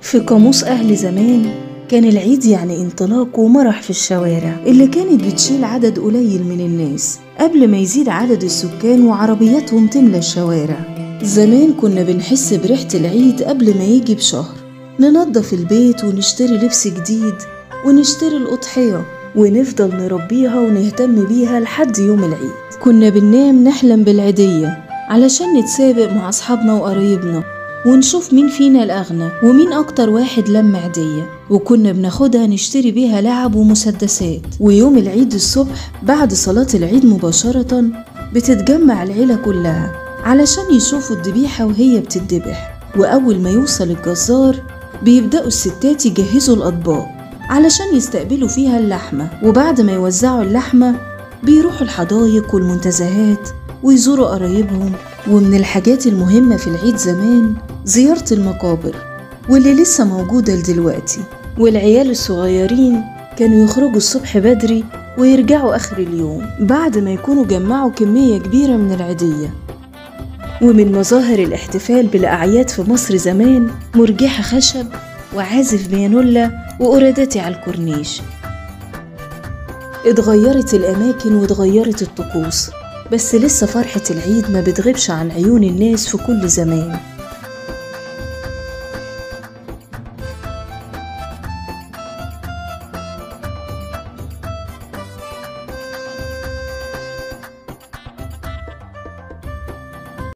في قاموس أهل زمان كان العيد يعني انطلاق ومرح في الشوارع اللي كانت بتشيل عدد قليل من الناس قبل ما يزيد عدد السكان وعربياتهم تملى الشوارع. زمان كنا بنحس بريحة العيد قبل ما يجي بشهر، ننظف البيت ونشتري لبس جديد ونشتري الأضحية ونفضل نربيها ونهتم بيها لحد يوم العيد. كنا بننام نحلم بالعيدية علشان نتسابق مع أصحابنا وقرايبنا ونشوف مين فينا الأغنى ومين أكتر واحد لم عيدية، وكنا بناخدها نشتري بيها لعب ومسدسات. ويوم العيد الصبح بعد صلاة العيد مباشرة بتتجمع العيلة كلها علشان يشوفوا الذبيحة وهي بتتذبح. وأول ما يوصل الجزار بيبدأوا الستات يجهزوا الأطباق علشان يستقبلوا فيها اللحمة، وبعد ما يوزعوا اللحمة بيروحوا الحدائق والمنتزهات ويزوروا قرايبهم. ومن الحاجات المهمة في العيد زمان زيارة المقابر واللي لسه موجودة لدلوقتي. والعيال الصغيرين كانوا يخرجوا الصبح بدري ويرجعوا آخر اليوم بعد ما يكونوا جمعوا كمية كبيرة من العيدية. ومن مظاهر الاحتفال بالأعياد في مصر زمان مرجحة خشب وعازف بيانولا وقراداتي على الكورنيش. اتغيرت الأماكن واتغيرت الطقوس، بس لسه فرحة العيد ما بتغيبش عن عيون الناس في كل زمان.